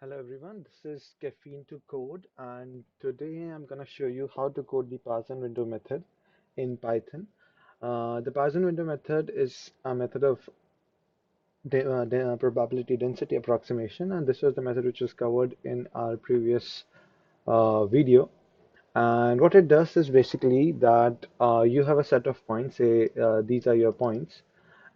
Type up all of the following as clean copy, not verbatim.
Hello everyone, this is Caffeine to Code, and today I'm going to show you how to code the parzen window method in Python. The parzen window method is a method of probability density approximation, and this was the method which was covered in our previous video. And what it does is basically that you have a set of points, say these are your points,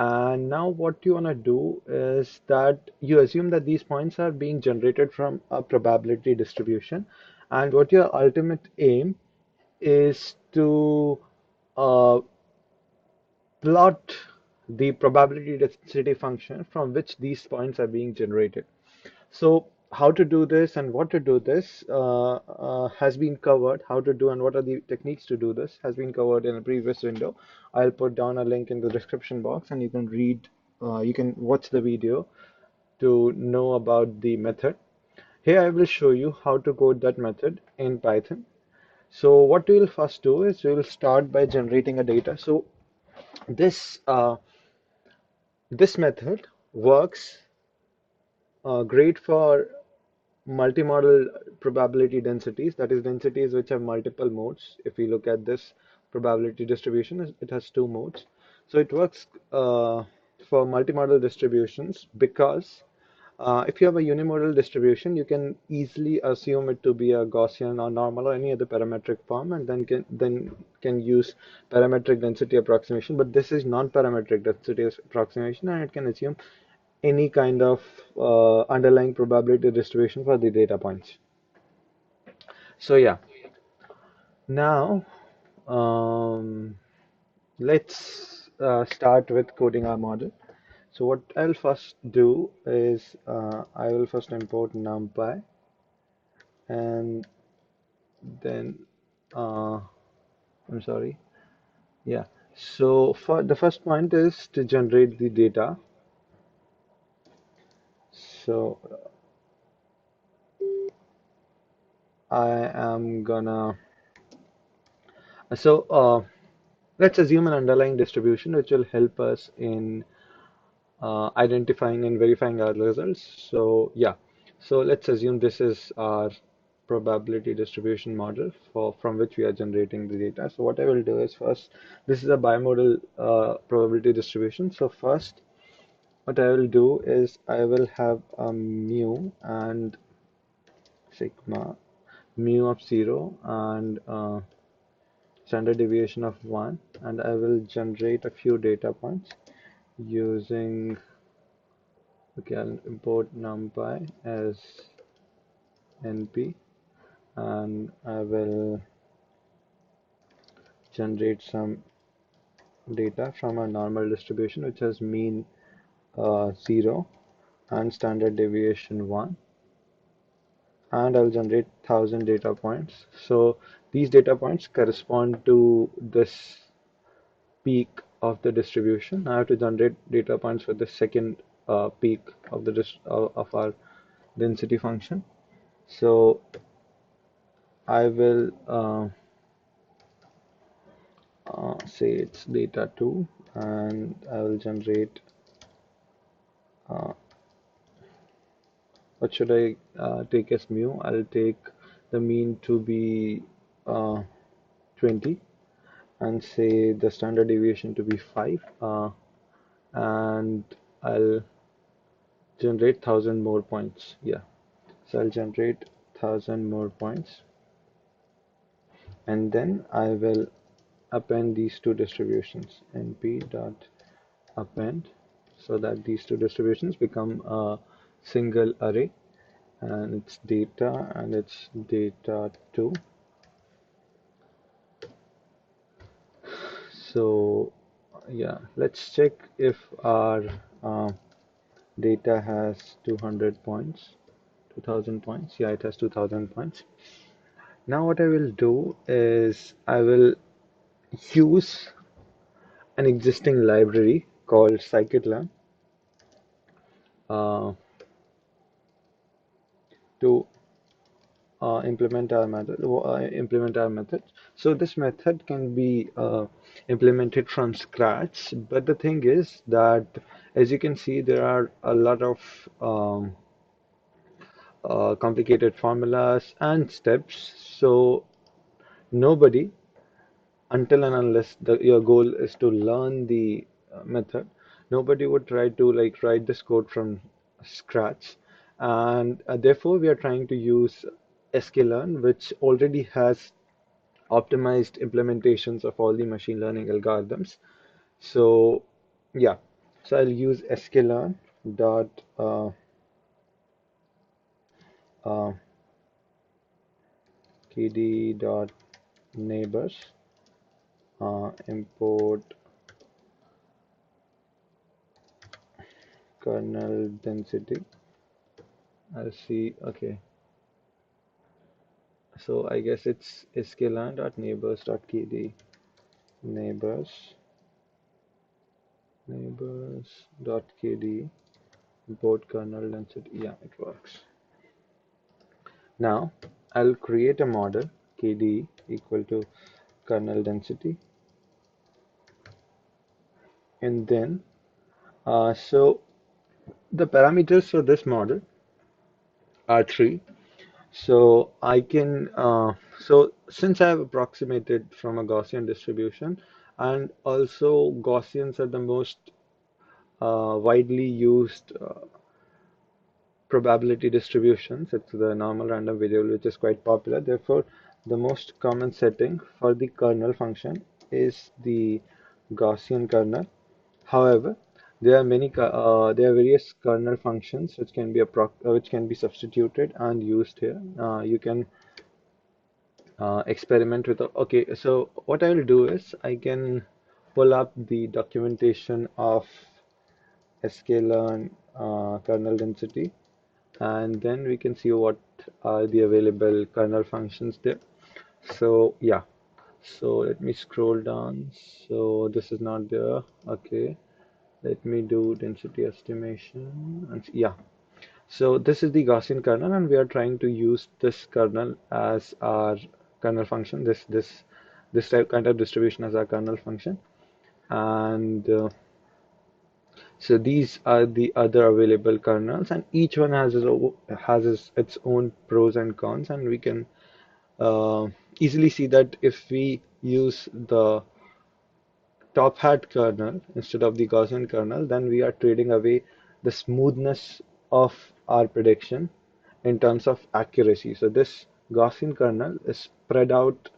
and now what you want to do is that you assume that these points are being generated from a probability distribution, and what your ultimate aim is to uh, plot the probability density function from which these points are being generated. So how to do this and what to do this has been covered. How to do and what are the techniques to do this has been covered in a previous window. I'll put down a link in the description box and you can read, you can watch the video to know about the method. Here I will show you how to code that method in Python. So what we will first do is we will start by generating a data. So this this method works great for multimodal probability densities, that is densities which have multiple modes. If we look at this probability distribution, it has two modes. So it works for multimodal distributions because if you have a unimodal distribution, you can easily assume it to be a Gaussian or normal or any other parametric form, and then can use parametric density approximation. But this is non-parametric density approximation, and it can assume any kind of underlying probability distribution for the data points. So yeah, now um, let's start with coding our model. So what I'll first do is I will first import numpy, and then I'm sorry, yeah. So for the first point is to generate the data. So I am gonna so let's assume an underlying distribution which will help us in identifying and verifying our results. So yeah, so let's assume this is our probability distribution model for from which we are generating the data. So what I will do is first, this is a bimodal probability distribution. So first, what I will do is I will have a mu and sigma, mu of 0 and standard deviation of 1, and I will generate a few data points using, okay, I'll import numpy as np, and I will generate some data from a normal distribution which has mean 0 and standard deviation 1, and I'll generate 1000 data points. So these data points correspond to this peak of the distribution. I have to generate data points for the second peak of the of our density function. So I will say it's data 2, and I will generate uh, what should I take as mu? I'll take the mean to be 20, and say the standard deviation to be 5, and I'll generate 1000 more points. Yeah, so I'll generate 1000 more points, and then I will append these two distributions, np dot append, so that these two distributions become a single array, and it's data and it's data 2. So yeah, let's check if our uh, data has 200 points, 2000 points. Yeah, it has 2000 points. Now what I will do is I will use an existing library called scikit-learn uh, to implement our method. So this method can be implemented from scratch, but the thing is that, as you can see, there are a lot of complicated formulas and steps. So nobody, until and unless your goal is to learn the method, nobody would try to like write this code from scratch. And therefore, we are trying to use sklearn, which already has optimized implementations of all the machine learning algorithms. So yeah, so I'll use sklearn dot uh, kd dot neighbors import kernel density. I'll see. Okay, so I guess it's sklearn dot neighbors dot kd neighbors dot kd import kernel density. Yeah, it works. Now I'll create a model kd equal to kernel density, and then so the parameters for this model are three. So I can so since I have approximated from a Gaussian distribution, and also Gaussians are the most widely used probability distributions. It's the normal random variable which is quite popular. Therefore, the most common setting for the kernel function is the Gaussian kernel. However, there are various kernel functions which can be substituted and used here. You can experiment with. Okay, so what I will do is I can pull up the documentation of sklearn kernel density, and then we can see what are the available kernel functions there. So yeah, so let me scroll down. So this is not there. Okay, let me do density estimation. And yeah, so this is the Gaussian kernel, and we are trying to use this kernel as our kernel function. This type kind of distribution as our kernel function, and so these are the other available kernels, and each one has its own pros and cons, and we can easily see that if we use the top hat kernel instead of the Gaussian kernel, then we are trading away the smoothness of our prediction in terms of accuracy. So this Gaussian kernel is spread out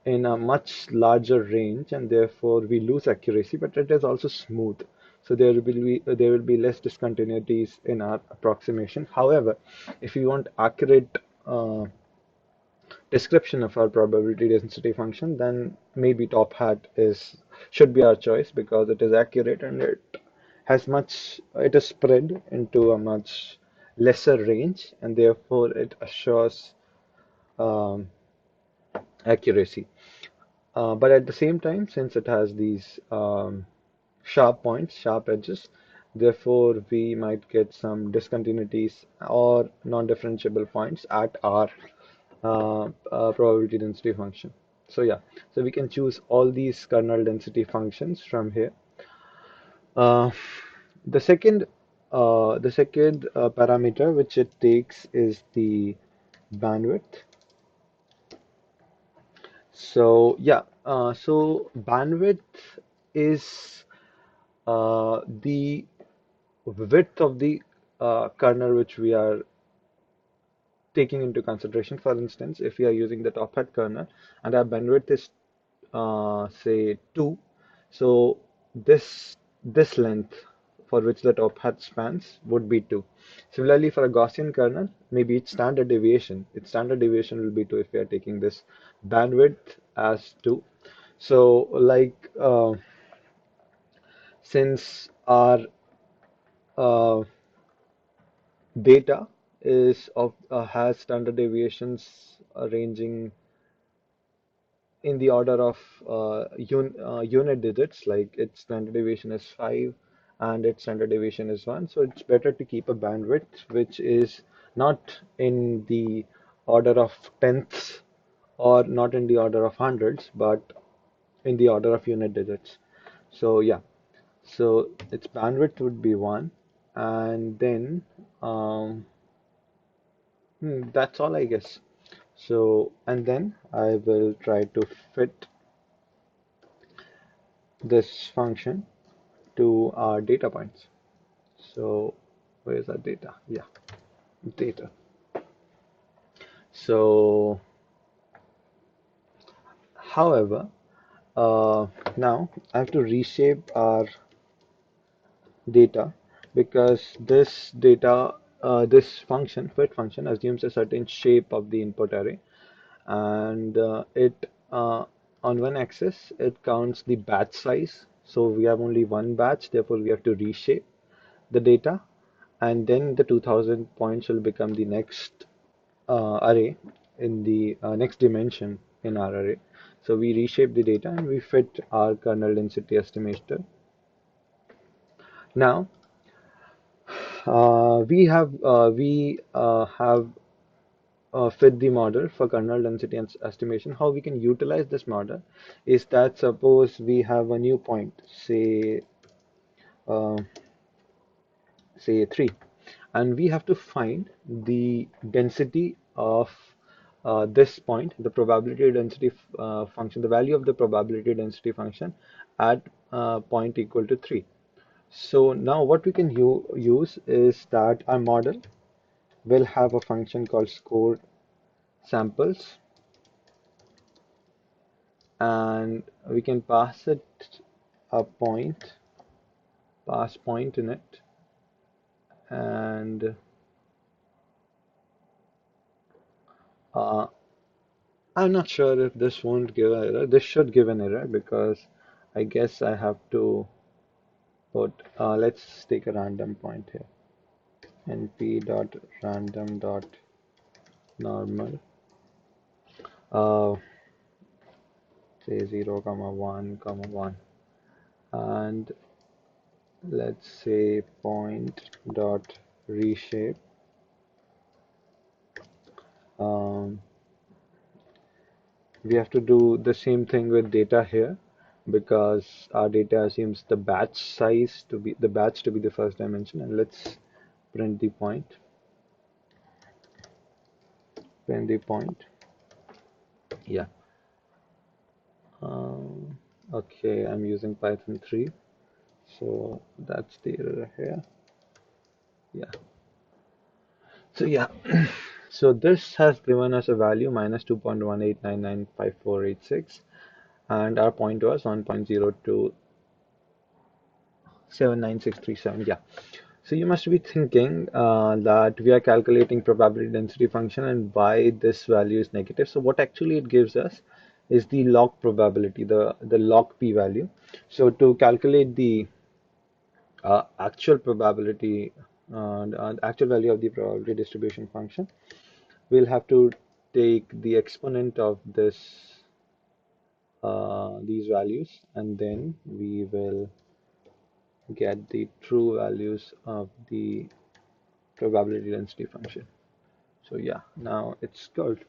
in a much larger range, and therefore we lose accuracy, but it is also smooth. So there will be less discontinuities in our approximation. However, if you want accurate description of our probability density function, then maybe top hat is should be our choice because it is accurate and it is spread into a much lesser range, and therefore it assures um, accuracy. But at the same time, since it has these sharp points, sharp edges, therefore we might get some discontinuities or non-differentiable points at our probability density function. So yeah, so we can choose all these kernel density functions from here. Uh, the second, parameter which it takes is the bandwidth. So yeah, so bandwidth is the width of the kernel which we are taking into consideration. For instance, if we are using the top hat kernel and our bandwidth is say 2, so this length for which the top hat spans would be 2. Similarly, for a Gaussian kernel, maybe its standard deviation will be 2 if we are taking this bandwidth as 2. So like since our uh, data has standard deviations ranging in the order of unit digits, like its standard deviation is 5 and its standard deviation is 1. So it's better to keep a bandwidth which is not in the order of tenths or not in the order of hundreds, but in the order of unit digits. So yeah, so its bandwidth would be 1, and then um, That's all, I guess. So, and then I will try to fit this function to our data points. So, where's our data? Yeah, data. So, however, uh, now I have to reshape our data because this data, this function, fit function, assumes a certain shape of the input array, and it on one axis it counts the batch size. So we have only one batch, therefore we have to reshape the data, and then the 2000 points will become the next array in the next dimension in our array. So we reshape the data and we fit our kernel density estimator. Now we have fit the model for kernel density estimation. How we can utilize this model is that suppose we have a new point, uh, say 3, and we have to find the density of this point, the probability density function, the value of the probability density function at point equal to 3. So now what we can use is that our model will have a function called score samples, and we can pass it a point, pass point in it, and uh, I'm not sure if this won't give an error. This should give an error because I guess I have to put, let's take a random point here, np dot random dot normal, uh, say 0 comma 1 comma 1, and let's say point dot reshape. Um, we have to do the same thing with data here because our data assumes the batch size to be the first dimension, and let's print the point, print the point. Yeah. Um, okay, I'm using Python 3, so that's the error here. Yeah. So yeah, so this has given us a value minus 2.1899548 and our point was 1.02799637. Yeah. So you must be thinking that we are calculating probability density function and why this value is negative. So what actually it gives us is the log probability, the log p value. So to calculate the actual probability, the actual value of the probability distribution function, we'll have to take the exponent of these values, and then we will get the true values of the probability density function. So yeah, now it's good.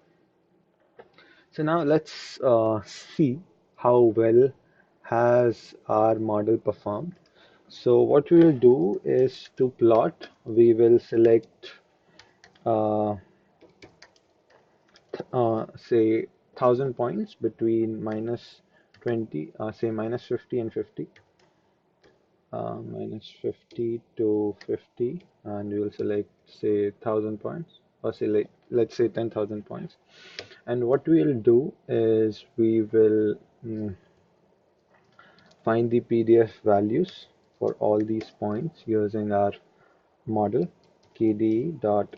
So now let's see how well has our model performed. So what we will do is to plot, we will select uh, say 1000 points between minus 20, say minus 50 and 50, minus 50 to 50, and we will select say 1000 points, or say let's say 10,000 points. And what we will do is we will find the PDF values for all these points using our model KDE dot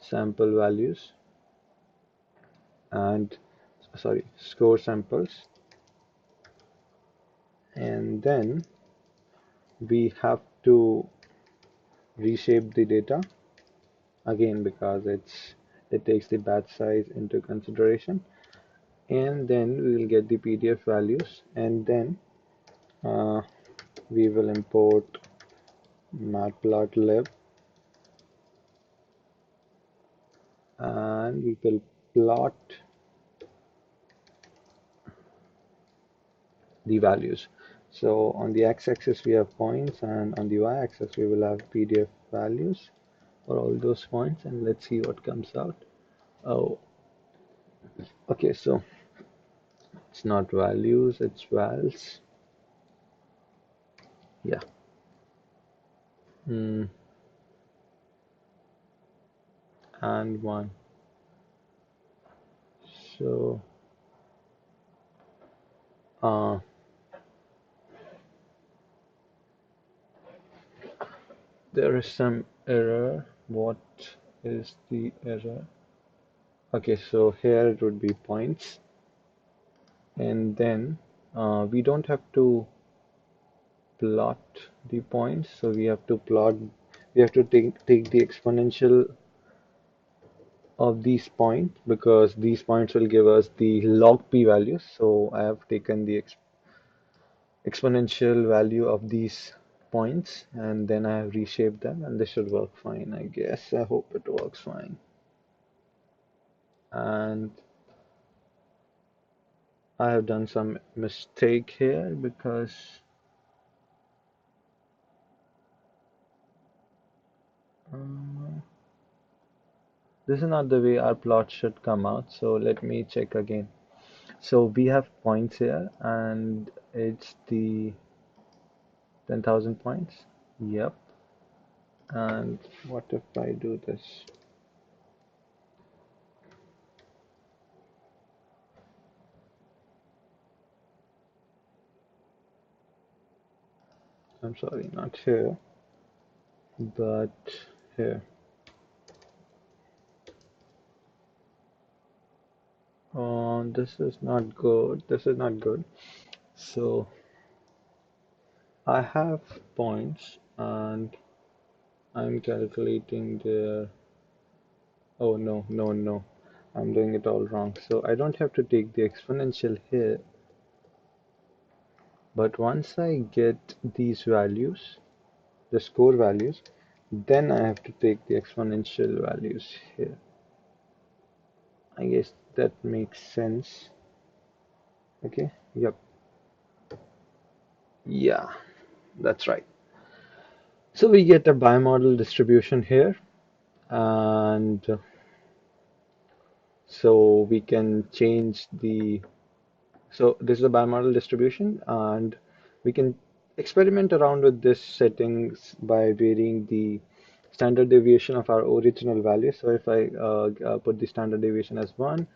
sample values and sorry score samples, and then we have to reshape the data again because it takes the batch size into consideration, and then we will get the PDF values, and then uh, we will import matplotlib, and we will plot the values. So on the x-axis we have points, and on the y-axis we will have PDF values, for all those points, and let's see what comes out. Oh, okay, so it's not values, it's vals. Yeah. Mm, and one. So uh, there is some error. What is the error? Okay, so here it would be points, and then we don't have to plot the points, so we have to take the exponential of these points because these points will give us the log p values. So I have taken the exponential value of these points and then I have reshaped them, and this should work fine, I guess. I hope it works fine. And I have done some mistake here because uh, this is not the way our plot should come out. So let me check again. So we have points here and it's the 10,000 points. Yep. And what if I do this? I'm sorry, not here, but here. This is not good. This is not good. So I have points and I'm calculating their. Oh no, no, no. I'm doing it all wrong. So I don't have to take the exponential here, but once I get these values, the score values, then I have to take the exponential values here. I guess that makes sense. Okay, yep, yeah, that's right. So we get a bimodal distribution here, and so we can change the. So this is a bimodal distribution, and we can experiment around with this settings by varying the standard deviation of our original value. So if I put the standard deviation as 1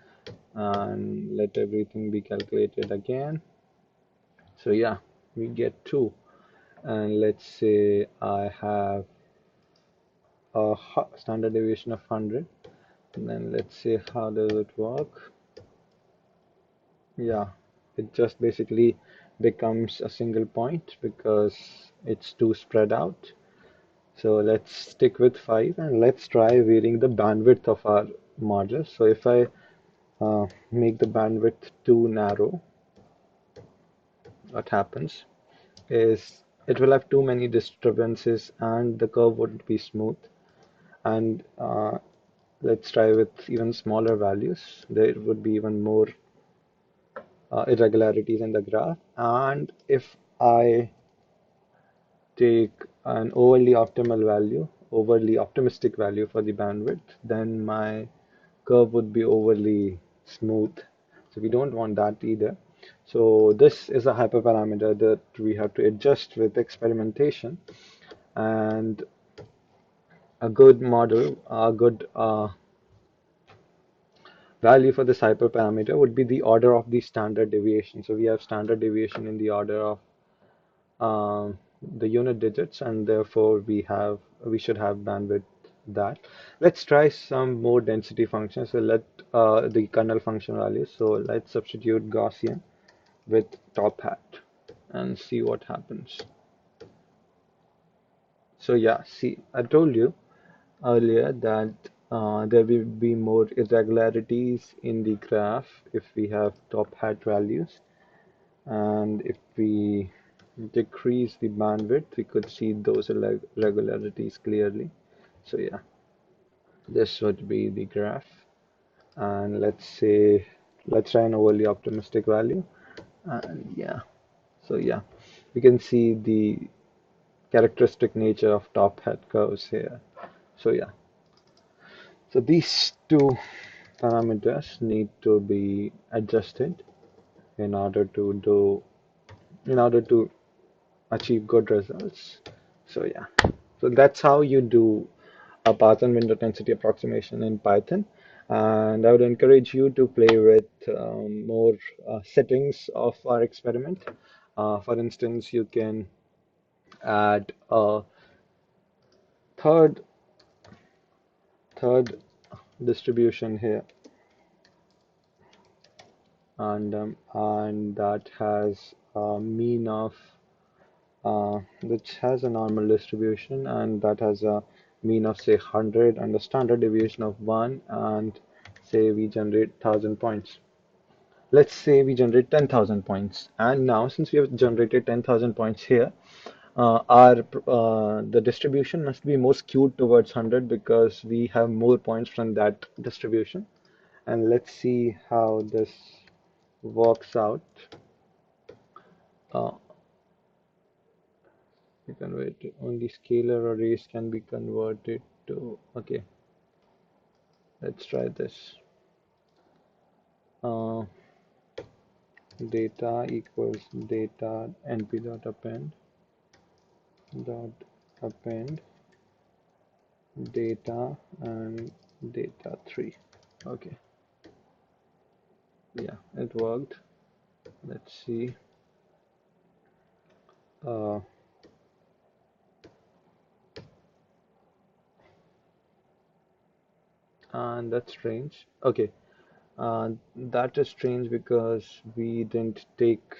and let everything be calculated again. So yeah, we get 2. And let's say I have a standard deviation of 100. And then let's see how does it work. Yeah, it just basically becomes a single point because it's too spread out. So let's stick with 5 and let's try varying the bandwidth of our model. So if I make the bandwidth too narrow, what happens is it will have too many disturbances and the curve wouldn't be smooth. And let's try with even smaller values. There would be even more irregularities in the graph. And if I take an overly optimistic value for the bandwidth, then my curve would be overly smooth. So we don't want that either. So this is a hyperparameter that we have to adjust with experimentation. And a good model, a good value for this hyperparameter would be the order of the standard deviation. So we have standard deviation in the order of the unit digits, and therefore we should have bandwidth that. Let's try some more density functions. So let the kernel function values. So let's substitute Gaussian with top hat and see what happens. So yeah, see, I told you earlier that there will be more irregularities in the graph if we have top hat values, and if we decrease the bandwidth, we could see those irregularities clearly. So yeah, this would be the graph. And let's try an overly optimistic value. And yeah, so yeah, we can see the characteristic nature of top hat curves here. So yeah, so these two parameters need to be adjusted in order to do in order to achieve good results. So yeah, so that's how you do a parzen window density approximation in Python. And I would encourage you to play with more settings of our experiment. For instance, you can add a third third distribution here, and that has a mean of which has a normal distribution, and that has a mean of say 100 and a standard deviation of 1, and say we generate 1000 points. Let's say we generate 10,000 points, and now since we have generated 10,000 points here, our the distribution must be more skewed towards 100 because we have more points from that distribution. And let's see how this works out. Uh, we convert it, only scalar arrays can be converted to. Okay, let's try this. Uh, Data equals data np dot append data and data 3. Okay, yeah, it worked. Let's see. Uh, and that's strange. Okay, that is strange because we didn't take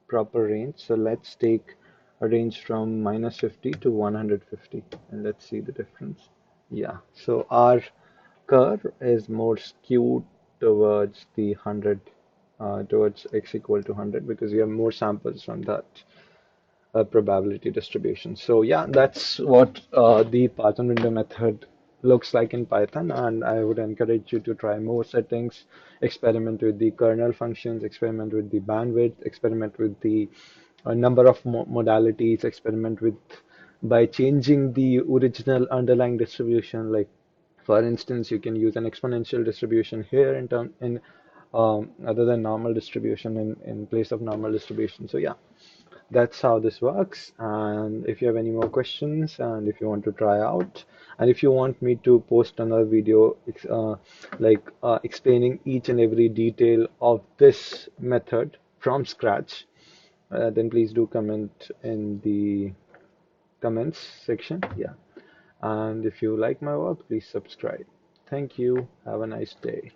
proper range. So let's take a range from -50 to 150 and let's see the difference. Yeah, so our curve is more skewed towards the 100, towards x equal to 100 because we have more samples from that probability distribution. So yeah, that's what the Python window method looks like in Python, and I would encourage you to try more settings, experiment with the kernel functions, experiment with the bandwidth, experiment with the number of modalities, experiment with by changing the original underlying distribution. Like for instance, you can use an exponential distribution here in other than normal distribution in place of normal distribution. So yeah, that's how this works. And if you have any more questions, and if you want to try out, and if you want me to post another video explaining each and every detail of this method from scratch, then please do comment in the comments section. Yeah, and if you like my work, please subscribe. Thank you. Have a nice day.